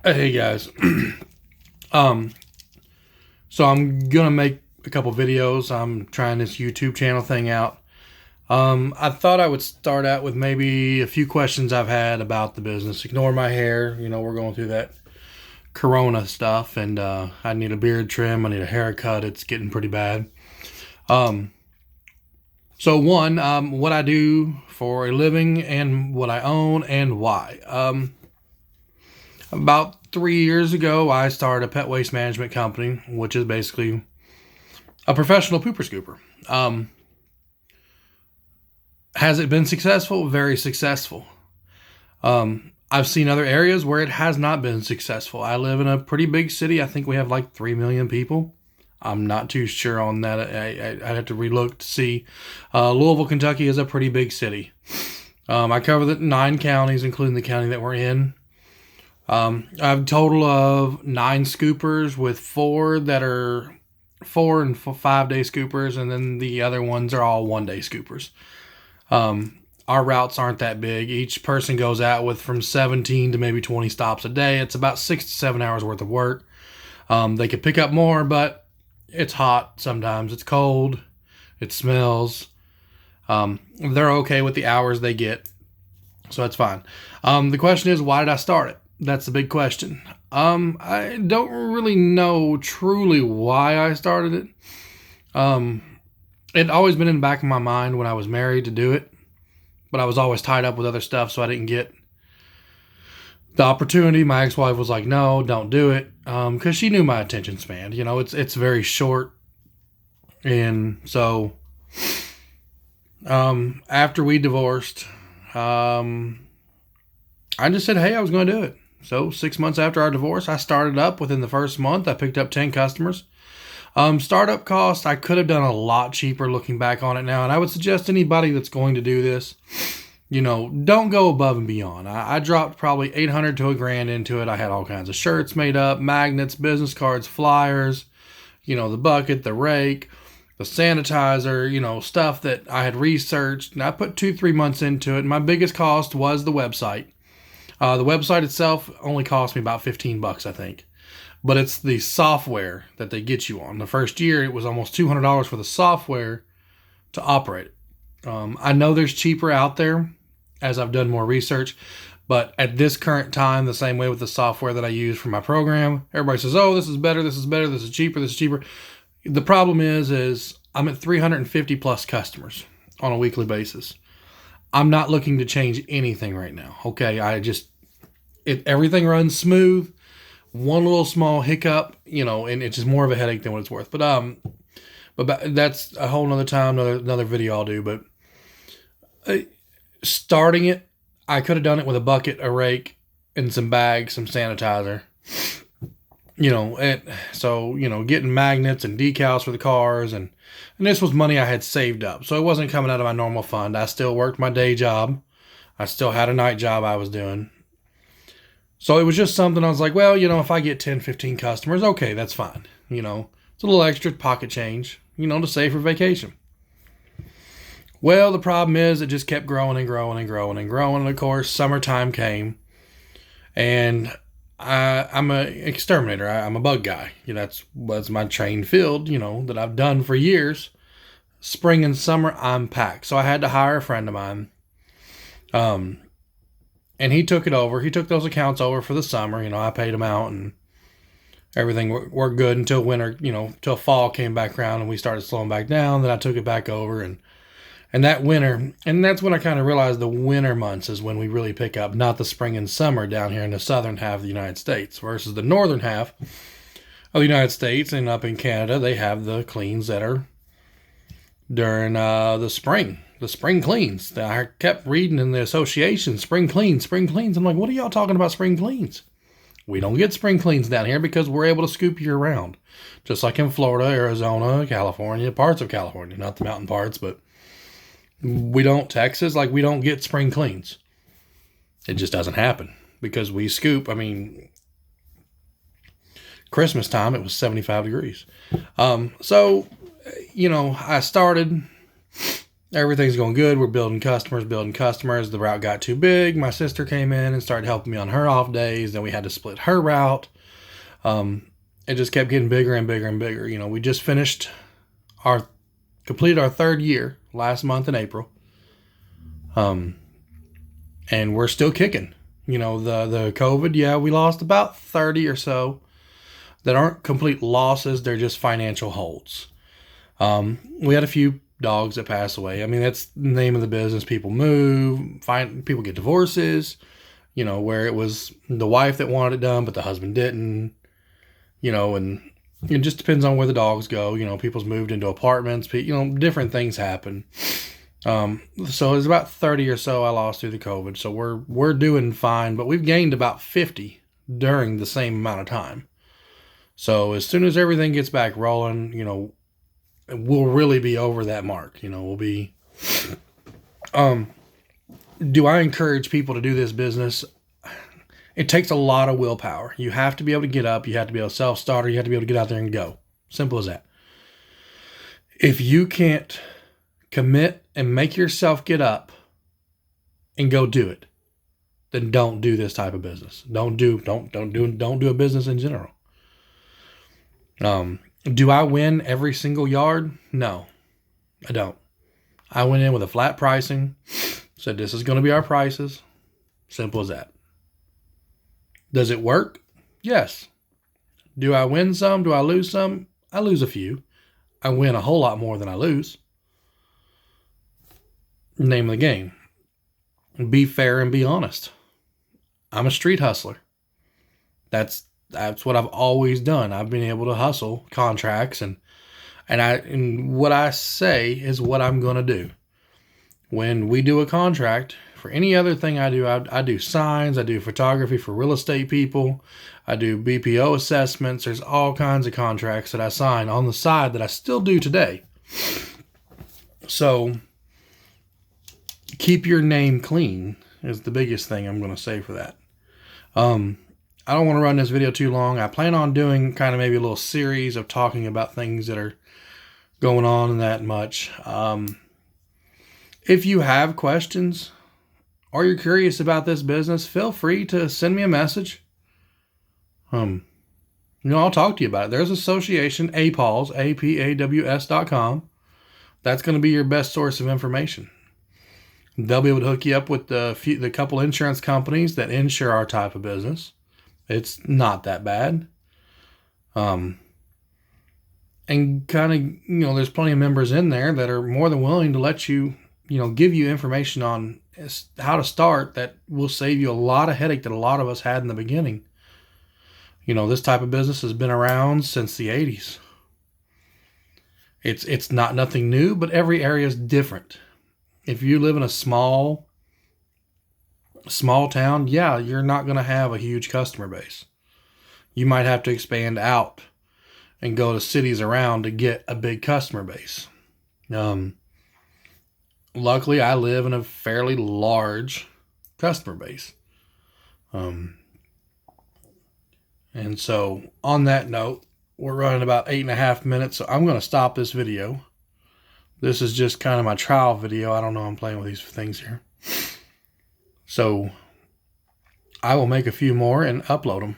Hey guys, um, so I'm gonna make a couple videos. I'm trying this YouTube channel thing out. I thought I would start out with maybe a few questions I've had about the business. Ignore my hair. We're going through that Corona stuff, and I need a beard trim. I need a haircut. It's getting pretty bad. Um, so one, what I do for a living and what I own and why. About 3 years ago, I started a pet waste management company, which is basically a professional pooper scooper. Has it been successful? Very successful. I've seen other areas where it has not been successful. I live in a pretty big city. I think we have like 3 million people. I'm not too sure on that. I'd have to relook to see. Louisville, Kentucky is a pretty big city. I cover the 9 counties, including the county that we're in. I have a total of 9 scoopers with 4 that are 4 and 5-day scoopers, and then the other ones are all 1-day scoopers. Our routes aren't that big. Each person goes out with from 17 to maybe 20 stops a day. It's about 6 to 7 hours worth of work. They could pick up more, but it's hot sometimes. It's cold. It smells. They're okay with the hours they get, so that's fine. The question is, why did I start it? That's the big question. I don't really know truly why I started it. It always been in the back of my mind when I was married to do it, but I was always tied up with other stuff, so I didn't get the opportunity. My ex-wife was like, "No, don't do it," because she knew my attention span. It's very short, and so after we divorced, I just said, "Hey, I was going to do it." So 6 months after our divorce, I started up. Within the first month, I picked up 10 customers. Startup cost, I could have done a lot cheaper looking back on it now. And I would suggest anybody that's going to do this, don't go above and beyond. I dropped probably $800 to $1,000 into it. I had all kinds of shirts made up, magnets, business cards, flyers, the bucket, the rake, the sanitizer, stuff that I had researched. And I put 2-3 months into it. My biggest cost was the website. The website itself only cost me about $15, I think. But it's the software that they get you on. The first year, it was almost $200 for the software to operate it. I know there's cheaper out there as I've done more research. But at this current time, the same way with the software that I use for my program, everybody says, "Oh, this is better, this is better, this is cheaper, this is cheaper." The problem is I'm at 350 plus customers on a weekly basis. I'm not looking to change anything right now. Okay, everything runs smooth. One little small hiccup, and it's just more of a headache than what it's worth. But that's a whole nother time, another video I'll do. But starting it, I could have done it with a bucket, a rake, and some bags, some sanitizer. Getting magnets and decals for the cars, and this was money I had saved up, so it wasn't coming out of my normal fund. I still worked my day job. I still had a night job I was doing. So it was just something I was like, well, if I get 10, 15 customers, okay, that's fine. It's a little extra pocket change, to save for vacation. Well, the problem is it just kept growing and growing and growing and growing. And of course, summertime came, and I'm an exterminator. I'm a bug guy. That's my trained field, that I've done for years. Spring and summer, I'm packed. So I had to hire a friend of mine. And he took it over. He took those accounts over for the summer. I paid him out, and everything worked good until winter, till fall came back around and we started slowing back down. Then I took it back over, and that winter, and that's when I kind of realized the winter months is when we really pick up, not the spring and summer down here in the southern half of the United States versus the northern half of the United States. And up in Canada, they have the cleans that are during the spring. The spring cleans. I kept reading in the association, spring cleans, spring cleans. I'm like, what are y'all talking about spring cleans? We don't get spring cleans down here because we're able to scoop year round. Just like in Florida, Arizona, California, parts of California, not the mountain parts, but Texas, we don't get spring cleans. It just doesn't happen because we scoop. Christmas time, it was 75 degrees. I started. everything's going good. We're building customers. The route got too big. My sister came in and started helping me on her off days. Then we had to split her route. It just kept getting bigger and bigger and bigger. We just completed our 3rd year last month in April. And we're still kicking. The COVID, we lost about 30 or so that aren't complete losses. They're just financial holds. We had a few dogs that pass away. I mean, that's the name of the business. People move, people get divorces, where it was the wife that wanted it done, but the husband didn't, and it just depends on where the dogs go. People's moved into apartments, different things happen. So it's about 30 or so I lost through the COVID. So we're doing fine, but we've gained about 50 during the same amount of time. So as soon as everything gets back rolling, we'll really be over that mark. We'll be, do I encourage people to do this business? It takes a lot of willpower. You have to be able to get up. You have to be able to self-starter. You have to be able to get out there and go. Simple as that. If you can't commit and make yourself get up and go do it, then don't do this type of business. Don't do a business in general. Do I win every single yard? No, I don't. I went in with a flat pricing, said this is going to be our prices. Simple as that. Does it work? Yes. Do I win some? Do I lose some? I lose a few. I win a whole lot more than I lose. Name of the game. Be fair and be honest. I'm a street hustler. That's what I've always done. I've been able to hustle contracts and what I say is what I'm going to do. When we do a contract, for any other thing I do signs, I do photography for real estate people, I do BPO assessments. There's all kinds of contracts that I sign on the side that I still do today. So keep your name clean is the biggest thing I'm going to say for that. I don't want to run this video too long. I plan on doing kind of maybe a little series of talking about things that are going on and that much. If you have questions or you're curious about this business, feel free to send me a message. I'll talk to you about it. There's association, APAWS, APAWS.com. That's going to be your best source of information. They'll be able to hook you up with the couple insurance companies that insure our type of business. It's not that bad. And kind of, there's plenty of members in there that are more than willing to let you, give you information on how to start that will save you a lot of headache that a lot of us had in the beginning. This type of business has been around since the 80s. It's not nothing new, but every area is different. If you live in a small town, you're not going to have a huge customer base. You might have to expand out and go to cities around to get a big customer base. Luckily, I live in a fairly large customer base. And so on that note, we're running about 8.5 minutes, so I'm going to stop this video. This is just kind of my trial video. I don't know, I'm playing with these things here. So I will make a few more and upload them.